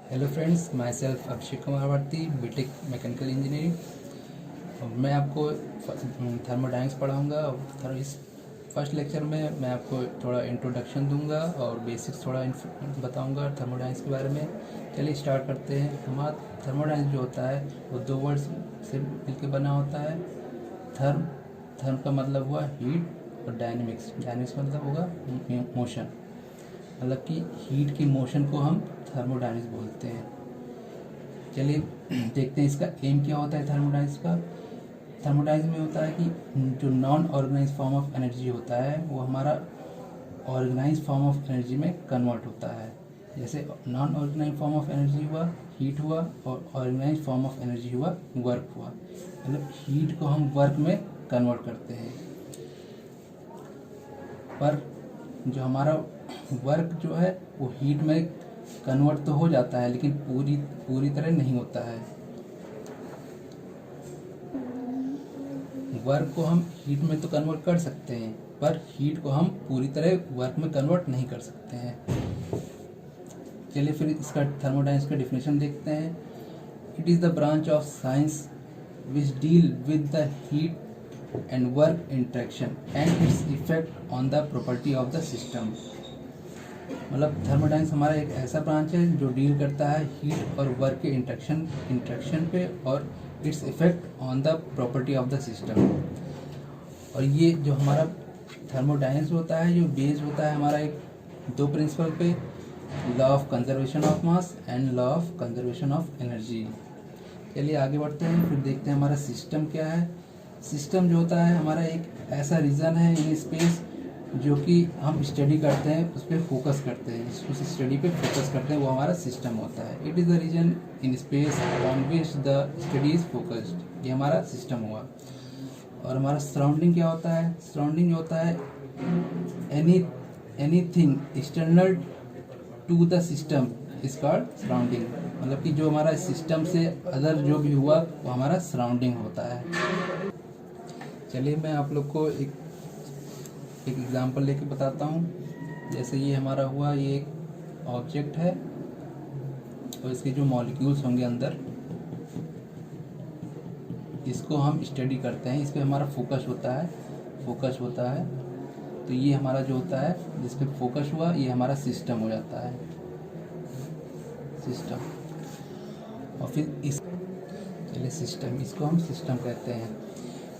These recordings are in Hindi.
Hello friends, myself Abhishek Kumar Bharati, BTech mechanical engineering. मैं आपको थर्मोडाइनमिक्स पढ़ाऊँगा और इस फर्स्ट लेक्चर में मैं आपको थोड़ा इंट्रोडक्शन दूंगा और बेसिक्स थोड़ा बताऊंगा थर्मोडाइनमिक्स के बारे में। चलिए स्टार्ट करते हैं। हमारा थर्मोडाइनमिक्स जो होता है वो दो वर्ड्स से मिलकर बना होता है। थर्म का मतलब हुआ हीट और डायनेमिक्स का मतलब होगा मोशन, मतलब कि हीट की मोशन को हम थर्मोडायनेमिक्स बोलते हैं। चलिए देखते हैं इसका एम क्या होता है। थर्मोडायनेमिक्स में होता है कि जो non organise form of energy होता है वो हमारा ऑर्गेनाइज फॉर्म ऑफ एनर्जी में कन्वर्ट होता है। जैसे non organise form of energy हुआ हीट हुआ, और ऑर्गेनाइज फॉर्म ऑफ एनर्जी हुआ वर्क हुआ। मतलब हीट को हम वर्क में कन्वर्ट करते हैं, पर जो हमारा वर्क जो है वो हीट में कन्वर्ट तो हो जाता है, लेकिन पूरी तरह नहीं होता है। वर्क को हम हीट में तो कन्वर्ट कर सकते हैं, पर हीट को हम पूरी तरह वर्क में कन्वर्ट नहीं कर सकते हैं। चलिए फिर इसका थर्मोडायनेमिक्स का डिफिनेशन देखते हैं। It is the branch of science which deal with the heat and work interaction and its effect on the property of the system. मतलब थर्मोडायनेमिक्स हमारा एक ऐसा ब्रांच है जो डील करता है हीट और वर्क के इंटरेक्शन पे और its effect on the property of the system. और ये जो हमारा थर्मोडायनेमिक्स होता है, जो बेस्ड होता है हमारा एक दो प्रिंसिपल पे, law of conservation of mass and law of conservation of energy. चलिए आगे बढ़ते हैं, फिर देखते हैं हमारा सिस्टम क्या है। सिस्टम जो होता है हमारा एक ऐसा रीजन है इन स्पेस जो कि हम स्टडी करते हैं, उस पर फोकस करते हैं, उस स्टडी पे फोकस करते हैं, वो हमारा सिस्टम होता है। It is the region in space on which the study is focused, ये हमारा सिस्टम हुआ। और हमारा सराउंडिंग क्या होता है? सराउंडिंग होता है anything external to the system is called surrounding. मतलब कि जो हमारा सिस्टम से अदर जो भी हुआ वो हमारा सराउंडिंग होता है। चलिए मैं आप लोग को एक एग्जांपल लेके बताता हूँ। जैसे ये हमारा हुआ, ये एक ऑब्जेक्ट है और इसके जो मॉलिक्यूल्स होंगे अंदर, इसको हम स्टडी करते हैं, इस पर हमारा फोकस होता है। तो ये हमारा जो होता है जिस पे फोकस हुआ, ये हमारा सिस्टम हो जाता है, सिस्टम। और फिर चलिए सिस्टम, इसको हम सिस्टम कहते हैं।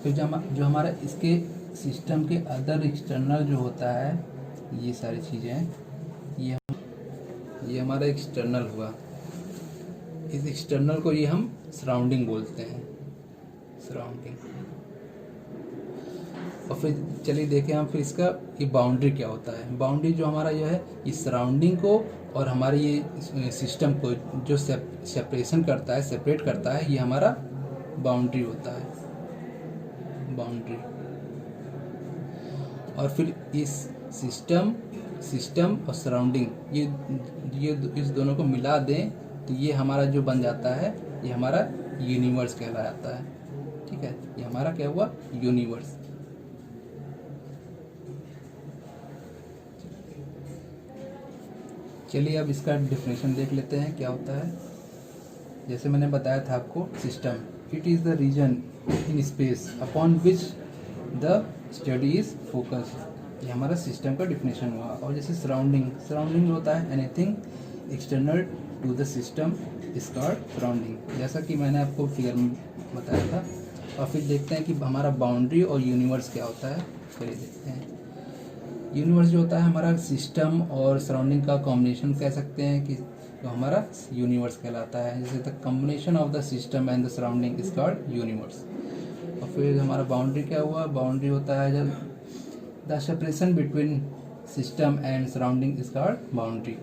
फिर जो हमारा इसके सिस्टम के अदर एक्सटर्नल जो होता है, ये सारी चीज़ें हैं, ये हमारा एक्सटर्नल हुआ। इस एक्सटर्नल को ये हम सराउंडिंग बोलते हैं, सराउंडिंग। और फिर चलिए देखें हम फिर इसका ये बाउंड्री क्या होता है। बाउंड्री जो हमारा ये है, इस सराउंडिंग को और हमारे ये सिस्टम को जो सेपरेट करता है, ये हमारा बाउंड्री होता है, बाउंड्री। और फिर इस सिस्टम और सराउंडिंग ये इस दोनों को मिला दें तो ये हमारा जो बन जाता है, ये हमारा यूनिवर्स कहलाता है। ठीक है, ये हमारा क्या हुआ? यूनिवर्स। चलिए अब इसका डेफिनेशन देख लेते हैं क्या होता है। जैसे मैंने बताया था आपको, system it is the region in space upon which the study is focused, ये हमारा सिस्टम का डेफिनेशन हुआ। और जैसे सराउंडिंग होता है anything external to the system is called surrounding, जैसा कि मैंने आपको फिगर में बताया था। और फिर देखते हैं कि हमारा बाउंड्री और यूनिवर्स क्या होता है। चलिए देखते हैं। यूनिवर्स जो होता है हमारा सिस्टम और सराउंडिंग का कॉम्बिनेशन कह सकते हैं, कि जो हमारा यूनिवर्स कहलाता है। जैसे the combination of the system and the surrounding is called universe. और फिर हमारा बाउंड्री क्या हुआ? बाउंड्री होता है जब the separation between system and surrounding is called boundary.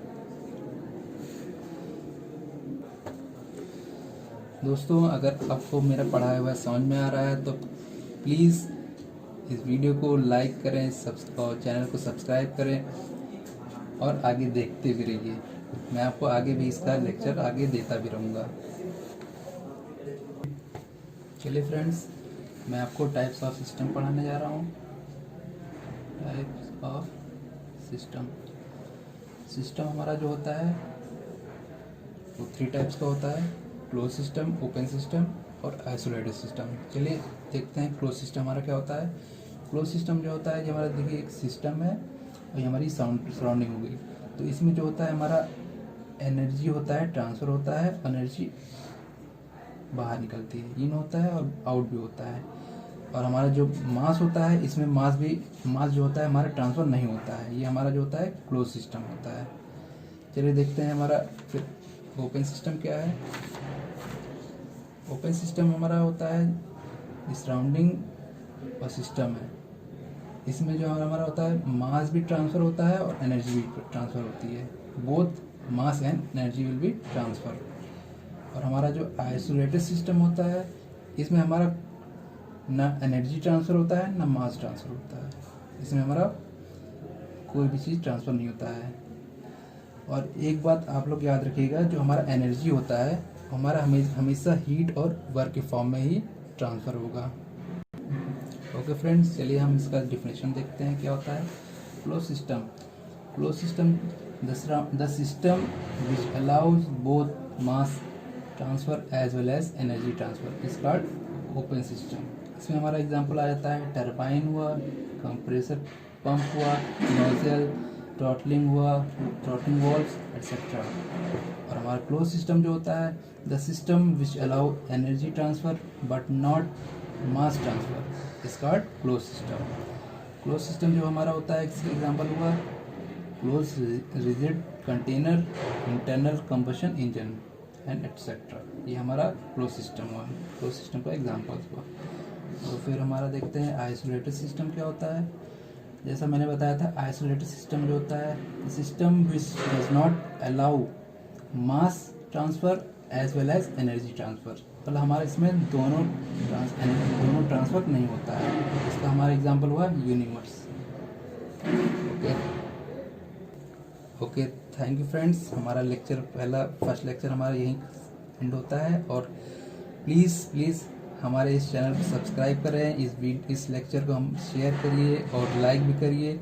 दोस्तों, अगर आपको मेरा पढ़ाया हुआ समझ में आ रहा है तो प्लीज़ इस वीडियो को लाइक करें, और चैनल को सब्सक्राइब करें और आगे देखते भी रहिए। मैं आपको आगे भी इसका लेक्चर आगे देता भी रहूँगा। चलिए फ्रेंड्स, मैं आपको टाइप्स ऑफ सिस्टम पढ़ाने जा रहा हूँ। टाइप्स ऑफ सिस्टम हमारा जो होता है, वो 3 टाइप्स का होता है, क्लोज सिस्टम, ओपन सिस्टम और आइसोलेटेड सिस्टम। चलिए देखते हैं क्लोज सिस्टम हमारा क्या होता है। क्लोज सिस्टम जो होता है, ये हमारा देखिए एक सिस्टम है और ये हमारी सराउंडिंग हो गई। तो इसमें जो होता है हमारा एनर्जी होता है, ट्रांसफ़र होता है, एनर्जी बाहर निकलती है, इन होता है और आउट भी होता है। और हमारा जो मास होता है, इसमें मास जो होता है हमारा ट्रांसफ़र नहीं होता है। ये हमारा जो होता है क्लोज सिस्टम होता है। चलिए देखते हैं हमारा फिर ओपन सिस्टम क्या है। ओपन सिस्टम हमारा होता है सराउंडिंग और सिस्टम है। इसमें जो हमारा होता है मास भी ट्रांसफ़र होता है और एनर्जी भी ट्रांसफ़र होती है। Both mass and energy will be transfer. और हमारा जो आइसोलेटेड सिस्टम होता है, इसमें हमारा ना एनर्जी ट्रांसफ़र होता है ना मास ट्रांसफ़र होता है। इसमें हमारा कोई भी चीज़ ट्रांसफ़र नहीं होता है। और एक बात आप लोग याद रखिएगा, जो हमारा एनर्जी होता है हमारा हमेशा हीट और वर्क के फॉर्म में ही ट्रांसफ़र होगा। ओके फ्रेंड्स, चलिए हम इसका डिफिनेशन देखते हैं क्या होता है। Close system the system which allows both mass transfer as well as energy transfer is called open system. इसमें हमारा एग्जांपल आ जाता है टरबाइन हुआ, कंप्रेसर पंप हुआ, नोजल, थ्रॉटलिंग हुआ, थ्रॉटलिंग वॉल्व्स एटसेट्रा। और हमारा क्लोज सिस्टम जो होता है the system which allow energy transfer but not mass transfer is called close system. Close system जो हमारा होता है, इसका एग्जांपल हुआ close rigid container, internal combustion engine and etcetera. ये हमारा क्लोज सिस्टम हुआ, क्लोज सिस्टम का एग्जांपल्स हुआ। तो फिर हमारा देखते हैं आइसोलेटेड सिस्टम क्या होता है। जैसा मैंने बताया था, आइसोलेटेड सिस्टम जो होता है system which does not allow mass transfer as well as energy transfer. मतलब हमारा इसमें दोनों ट्रांसफ़र नहीं होता है। इसका हमारा एग्जांपल हुआ universe. Okay thank you friends. हमारा फर्स्ट लेक्चर हमारा यहीं एंड होता है। और प्लीज़ हमारे इस चैनल को सब्सक्राइब करें, इस लेक्चर को हम शेयर करिए और लाइक भी करिए।